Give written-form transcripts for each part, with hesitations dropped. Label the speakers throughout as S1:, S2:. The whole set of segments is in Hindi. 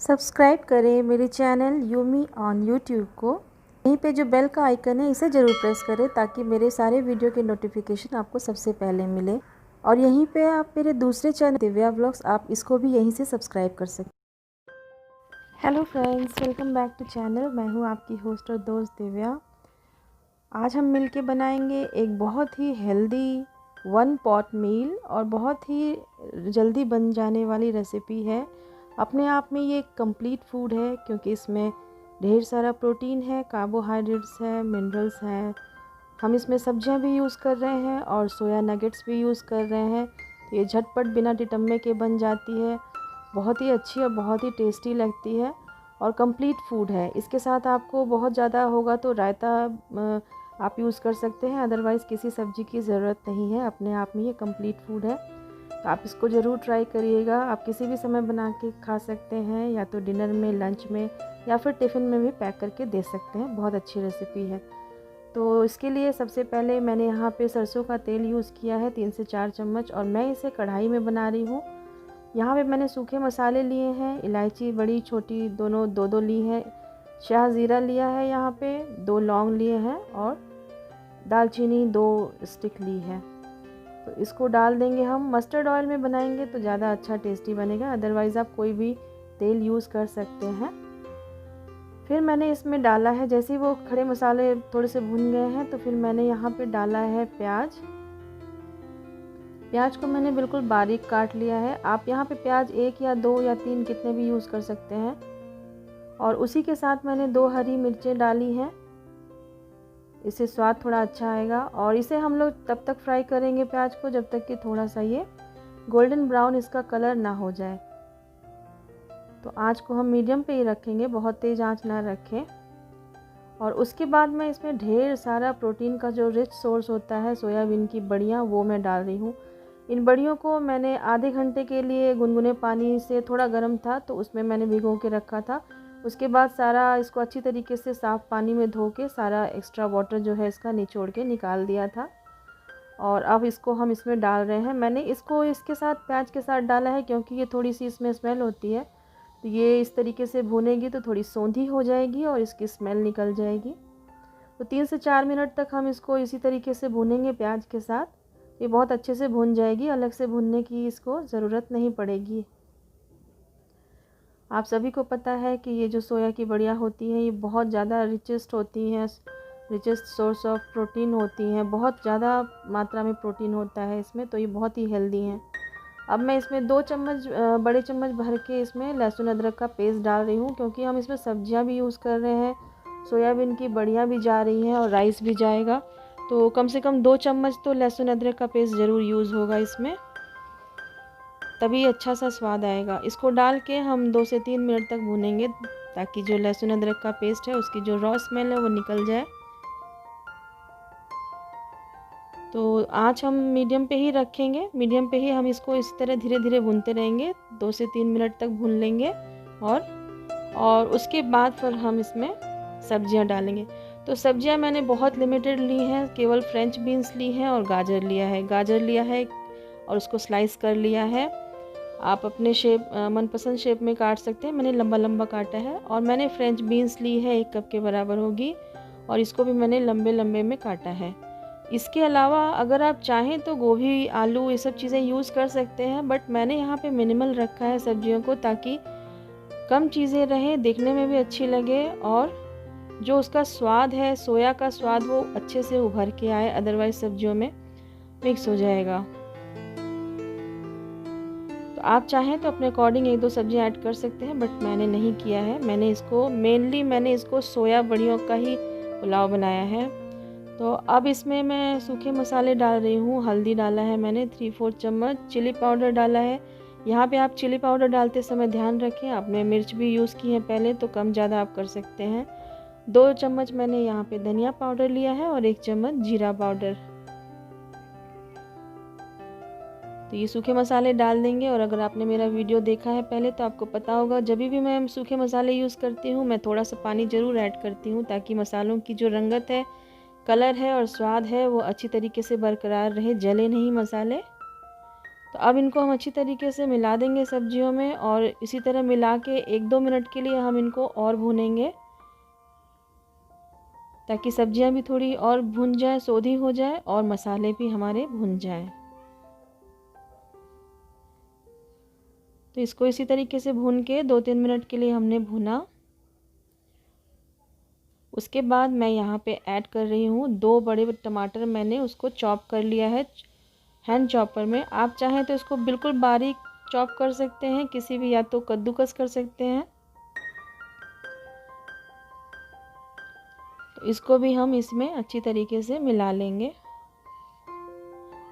S1: सब्सक्राइब करें मेरे चैनल यूमी ऑन यूट्यूब को। यहीं पे जो बेल का आइकन है इसे ज़रूर प्रेस करें ताकि मेरे सारे वीडियो के नोटिफिकेशन आपको सबसे पहले मिले। और यहीं पे आप मेरे दूसरे चैनल दिव्या व्लॉग्स, आप इसको भी यहीं से सब्सक्राइब कर सकते। Hello friends, welcome back to channel. मैं हूँ आपकी होस्ट और दोस्त दिव्या। आज हम मिलके बनाएंगे एक बहुत ही हेल्दी वन पॉट मील और बहुत ही जल्दी बन जाने वाली रेसिपी है। अपने आप में ये कंप्लीट फूड है क्योंकि इसमें ढेर सारा प्रोटीन है, कार्बोहाइड्रेट्स है, मिनरल्स हैं। हम इसमें सब्जियां भी यूज़ कर रहे हैं और सोया नगेट्स भी यूज़ कर रहे हैं। तो ये झटपट बिना टिटम्मे के बन जाती है, बहुत ही अच्छी और बहुत ही टेस्टी लगती है और कंप्लीट फूड है। इसके साथ आपको बहुत ज़्यादा होगा तो रायता आप यूज़ कर सकते हैं, अदरवाइज़ किसी सब्ज़ी की ज़रूरत नहीं है। अपने आप में ये कंप्लीट फूड है, तो आप इसको ज़रूर ट्राई करिएगा। आप किसी भी समय बना के खा सकते हैं, या तो डिनर में, लंच में, या फिर टिफ़िन में भी पैक करके दे सकते हैं। बहुत अच्छी रेसिपी है। तो इसके लिए सबसे पहले मैंने यहाँ पे सरसों का तेल यूज़ किया है 3 से 4 चम्मच, और मैं इसे कढ़ाई में बना रही हूँ। यहाँ पे मैंने सूखे मसाले लिए हैं, इलायची बड़ी छोटी दोनों दो ली है, शाह ज़ीरा लिया है, यहाँ पे 2 लौंग लिए हैं और दालचीनी 2 स्टिक ली है। तो इसको डाल देंगे। हम मस्टर्ड ऑयल में बनाएंगे तो ज़्यादा अच्छा टेस्टी बनेगा, अदरवाइज़ आप कोई भी तेल यूज़ कर सकते हैं। फिर मैंने इसमें डाला है, जैसे ही वो खड़े मसाले थोड़े से भुन गए हैं तो फिर मैंने यहाँ पे डाला है प्याज। प्याज को मैंने बिल्कुल बारीक काट लिया है। आप यहाँ पे प्याज 1 या 2 या 3 कितने भी यूज़ कर सकते हैं। और उसी के साथ मैंने 2 हरी मिर्चें डाली हैं, इससे स्वाद थोड़ा अच्छा आएगा। और इसे हम लोग तब तक फ्राई करेंगे प्याज को जब तक कि थोड़ा सा ये गोल्डन ब्राउन इसका कलर ना हो जाए। तो आँच को हम मीडियम पे ही रखेंगे, बहुत तेज़ आँच ना रखें। और उसके बाद मैं इसमें ढेर सारा प्रोटीन का जो रिच सोर्स होता है, सोयाबीन की बड़ियाँ, वो मैं डाल रही हूँ। इन बड़ियों को मैंने आधे घंटे के लिए गुनगुने पानी से, थोड़ा गर्म था तो उसमें मैंने भिगो के रखा था। उसके बाद सारा इसको अच्छी तरीके से साफ़ पानी में धो के सारा एक्स्ट्रा वाटर जो है इसका निचोड़ के निकाल दिया था। और अब इसको हम इसमें डाल रहे हैं। मैंने इसको इसके साथ, प्याज के साथ डाला है क्योंकि ये थोड़ी सी इसमें स्मेल होती है, तो ये इस तरीके से भूनेगी तो थोड़ी सौंधी हो जाएगी और इसकी स्मेल निकल जाएगी। तो 3 से 4 मिनट तक हम इसको इसी तरीके से भूनेंगे प्याज के साथ। ये बहुत अच्छे से भून जाएगी, अलग से भूनने की इसको ज़रूरत नहीं पड़ेगी। आप सभी को पता है कि ये जो सोया की बड़ियाँ होती हैं ये बहुत ज़्यादा रिचेस्ट होती हैं, रिचेस्ट सोर्स ऑफ प्रोटीन होती हैं। बहुत ज़्यादा मात्रा में प्रोटीन होता है इसमें, तो ये बहुत ही हेल्दी हैं। अब मैं इसमें 2 चम्मच बड़े चम्मच भर के इसमें लहसुन अदरक का पेस्ट डाल रही हूँ, क्योंकि हम इसमें सब्जियाँ भी यूज़ कर रहे हैं, सोयाबीन की बड़ियाँ भी जा रही हैं और राइस भी जाएगा। तो कम से कम 2 चम्मच तो लहसुन अदरक का पेस्ट ज़रूर यूज़ होगा इसमें, तभी अच्छा सा स्वाद आएगा। इसको डाल के हम 2 से 3 मिनट तक भूनेंगे ताकि जो लहसुन अदरक का पेस्ट है उसकी जो रॉ स्मेल है वो निकल जाए। तो आँच हम मीडियम पे ही रखेंगे, मीडियम पे ही हम इसको इस तरह धीरे धीरे भूनते रहेंगे, 2 से 3 मिनट तक भून लेंगे। और उसके बाद फिर हम इसमें सब्जियां डालेंगे। तो सब्जियां मैंने बहुत लिमिटेड ली हैं, केवल फ्रेंच बीन्स ली हैं और गाजर लिया है और उसको स्लाइस कर लिया है। आप अपने मनपसंद शेप में काट सकते हैं, मैंने लंबा लंबा काटा है। और मैंने फ्रेंच बीन्स ली है, 1 कप के बराबर होगी, और इसको भी मैंने लंबे लंबे में काटा है। इसके अलावा अगर आप चाहें तो गोभी, आलू, ये सब चीज़ें यूज़ कर सकते हैं, बट मैंने यहाँ पे मिनिमल रखा है सब्जियों को, ताकि कम चीज़ें रहें, देखने में भी अच्छी लगे और जो उसका स्वाद है, सोया का स्वाद, वो अच्छे से उभर के आए, अदरवाइज सब्जियों में मिक्स हो जाएगा। तो आप चाहें तो अपने अकॉर्डिंग 1-2 सब्जियां ऐड कर सकते हैं, बट मैंने नहीं किया है। मैंने इसको सोया बड़ियों का ही पुलाव बनाया है। तो अब इसमें मैं सूखे मसाले डाल रही हूँ। हल्दी डाला है मैंने 3-4 चम्मच, चिली पाउडर डाला है। यहाँ पे आप चिली पाउडर डालते समय ध्यान रखें, आपने मिर्च भी यूज़ की है पहले, तो कम ज़्यादा आप कर सकते हैं। 2 चम्मच मैंने यहाँ पे धनिया पाउडर लिया है और 1 चम्मच जीरा पाउडर। तो ये सूखे मसाले डाल देंगे। और अगर आपने मेरा वीडियो देखा है पहले तो आपको पता होगा, जब भी मैं सूखे मसाले यूज़ करती हूँ मैं थोड़ा सा पानी ज़रूर ऐड करती हूँ, ताकि मसालों की जो रंगत है, कलर है और स्वाद है वो अच्छी तरीके से बरकरार रहे, जले नहीं मसाले। तो अब इनको हम अच्छी तरीके से मिला देंगे सब्जियों में, और इसी तरह मिला के 1-2 मिनट के लिए हम इनको और भूनेंगे, ताकि सब्जियां भी थोड़ी और भुन जाए, सोधी हो जाए, और मसाले भी हमारे भुन जाएं। तो इसको इसी तरीके से भून के 2-3 मिनट के लिए हमने भुना। उसके बाद मैं यहाँ पे ऐड कर रही हूँ 2 बड़े टमाटर, मैंने उसको चॉप कर लिया है हैंड चॉपर में। आप चाहें तो इसको बिल्कुल बारीक चॉप कर सकते हैं, किसी भी, या तो कद्दूकस कर सकते हैं। तो इसको भी हम इसमें अच्छी तरीके से मिला लेंगे,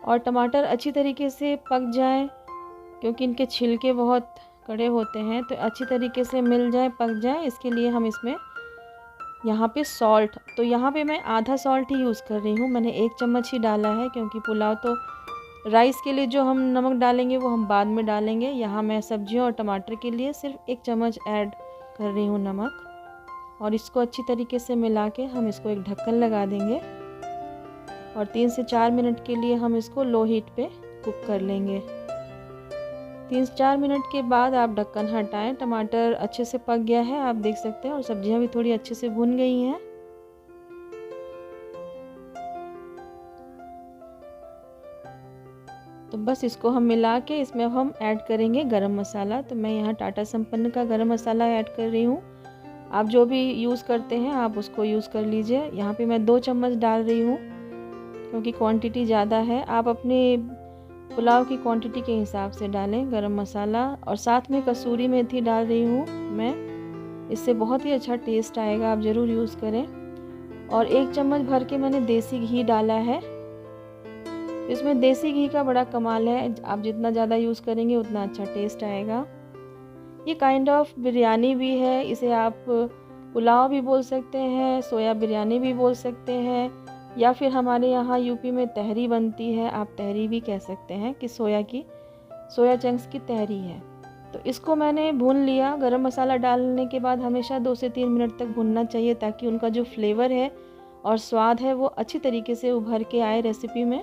S1: और टमाटर अच्छी तरीके से पक जाए, क्योंकि इनके छिलके बहुत कड़े होते हैं, तो अच्छी तरीके से मिल जाए, पक जाए, इसके लिए हम इसमें यहाँ पे सॉल्ट, तो यहाँ पे मैं आधा सॉल्ट ही यूज़ कर रही हूँ। मैंने 1 चम्मच ही डाला है, क्योंकि पुलाव तो राइस के लिए जो हम नमक डालेंगे वो हम बाद में डालेंगे। यहाँ मैं सब्जियों और टमाटर के लिए सिर्फ 1 चम्मच ऐड कर रही हूँ नमक। और इसको अच्छी तरीके से मिला के हम इसको एक ढक्कन लगा देंगे, और 3 से 4 मिनट के लिए हम इसको लो हीट पे कुक कर लेंगे। 3 से 4 मिनट के बाद आप ढक्कन हटाएं। टमाटर अच्छे से पक गया है, आप देख सकते हैं, और सब्जियां भी थोड़ी अच्छे से भुन गई हैं। तो बस इसको हम मिला के इसमें अब हम ऐड करेंगे गरम मसाला। तो मैं यहाँ टाटा संपन्न का गरम मसाला ऐड कर रही हूँ। आप जो भी यूज़ करते हैं आप उसको यूज़ कर लीजिए। यहाँ पे मैं 2 चम्मच डाल रही हूँ, क्योंकि क्वांटिटी ज़्यादा है। आप अपने पुलाव की क्वांटिटी के हिसाब से डालें गरम मसाला। और साथ में कसूरी मेथी डाल रही हूँ मैं, इससे बहुत ही अच्छा टेस्ट आएगा, आप ज़रूर यूज़ करें। और 1 चम्मच भर के मैंने देसी घी डाला है। इसमें देसी घी का बड़ा कमाल है, आप जितना ज़्यादा यूज़ करेंगे उतना अच्छा टेस्ट आएगा। ये काइंड ऑफ बिरयानी भी है, इसे आप पुलाव भी बोल सकते हैं, सोया बिरयानी भी बोल सकते हैं, या फिर हमारे यहाँ यूपी में तहरी बनती है, आप तहरी भी कह सकते हैं कि सोया चंक्स की तहरी है। तो इसको मैंने भून लिया। गरम मसाला डालने के बाद हमेशा 2 से 3 मिनट तक भूनना चाहिए, ताकि उनका जो फ्लेवर है और स्वाद है वो अच्छी तरीके से उभर के आए रेसिपी में।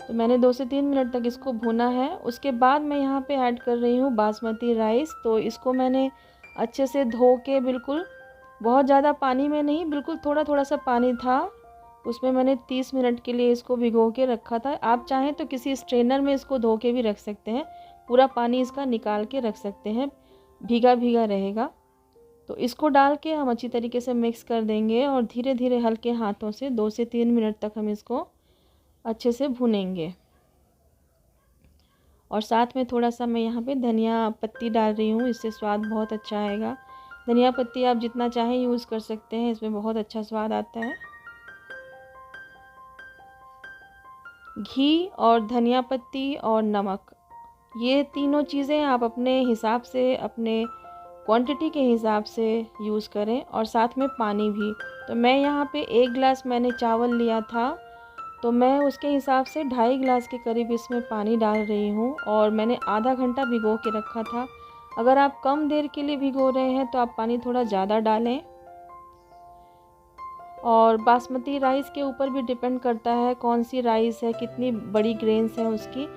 S1: तो मैंने 2 से 3 मिनट तक इसको भुना है। उसके बाद मैं यहाँ पे ऐड कर रही हूँ बासमती राइस। तो इसको मैंने अच्छे से धो के, बिल्कुल बहुत ज़्यादा पानी में नहीं, बिल्कुल थोड़ा थोड़ा सा पानी था, उसमें मैंने 30 मिनट के लिए इसको भिगो के रखा था। आप चाहें तो किसी स्ट्रेनर में इसको धो के भी रख सकते हैं, पूरा पानी इसका निकाल के रख सकते हैं, भीगा भीगा रहेगा। तो इसको डाल के हम अच्छी तरीके से मिक्स कर देंगे, और धीरे धीरे हल्के हाथों से 2 से 3 मिनट तक हम इसको अच्छे से भुनेंगे। और साथ में थोड़ा सा मैं यहाँ पे धनिया पत्ती डाल रही हूँ, इससे स्वाद बहुत अच्छा आएगा। धनिया पत्ती आप जितना चाहें यूज़ कर सकते हैं, इसमें बहुत अच्छा स्वाद आता है। घी और धनिया पत्ती और नमक, ये तीनों चीज़ें आप अपने हिसाब से, अपने क्वांटिटी के हिसाब से यूज़ करें, और साथ में पानी भी। तो मैं यहाँ पे 1 गिलास मैंने चावल लिया था, तो मैं उसके हिसाब से 2.5 गिलास के करीब इसमें पानी डाल रही हूँ, और मैंने आधा घंटा भिगो के रखा था। अगर आप कम देर के लिए भिगो रहे हैं तो आप पानी थोड़ा ज़्यादा डालें। और बासमती राइस के ऊपर भी डिपेंड करता है कौन सी राइस है, कितनी बड़ी ग्रेन्स है उसकी,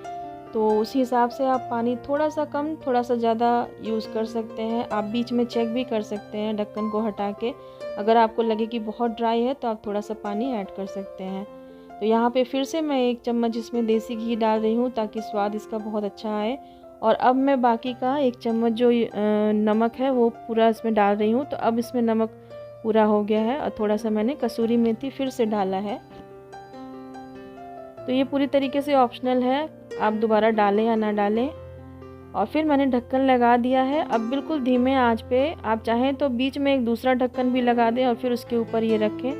S1: तो उस हिसाब से आप पानी थोड़ा सा कम थोड़ा सा ज़्यादा यूज़ कर सकते हैं। आप बीच में चेक भी कर सकते हैं ढक्कन को हटा के, अगर आपको लगे कि बहुत ड्राई है तो आप थोड़ा सा पानी ऐड कर सकते हैं। तो यहाँ पे फिर से मैं 1 चम्मच इसमें देसी घी डाल रही हूँ, ताकि स्वाद इसका बहुत अच्छा आए। और अब मैं बाकी का 1 चम्मच जो नमक है वो पूरा इसमें डाल रही हूँ। तो अब इसमें नमक पूरा हो गया है, और थोड़ा सा मैंने कसूरी मेथी फिर से डाला है। तो ये पूरी तरीके से ऑप्शनल है, आप दोबारा डालें या ना डालें। और फिर मैंने ढक्कन लगा दिया है। अब बिल्कुल धीमे आंच पे, आप चाहें तो बीच में एक दूसरा ढक्कन भी लगा दें और फिर उसके ऊपर ये रखें।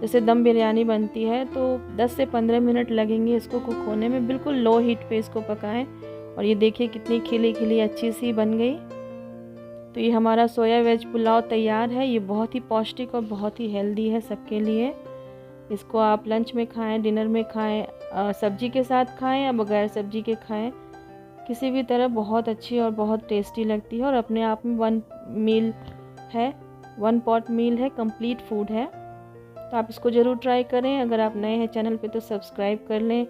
S1: जैसे दम बिरयानी बनती है, तो 10 से 15 मिनट लगेंगे इसको कुक होने में। बिल्कुल लो हीट पे इसको पकाएं। और ये देखिए कितनी खिली खिली अच्छी सी बन गई। तो ये हमारा सोया वेज पुलाव तैयार है। ये बहुत ही पौष्टिक और बहुत ही हेल्दी है सबके लिए। इसको आप लंच में खाएं, डिनर में खाएं, सब्जी के साथ खाएं या बगैर सब्जी के खाएं, किसी भी तरह बहुत अच्छी और बहुत टेस्टी लगती है। और अपने आप में 1 पॉट मील है, कंप्लीट फूड है। तो आप इसको ज़रूर ट्राई करें। अगर आप नए हैं चैनल पे तो सब्सक्राइब कर लें,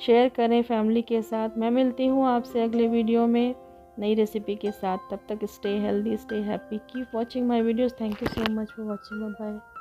S1: शेयर करें फैमिली के साथ। मैं मिलती हूँ आपसे अगले वीडियो में नई रेसिपी के साथ। तब तक stay healthy, stay happy, keep watching my videos. Thank you so much for watching. Bye bye.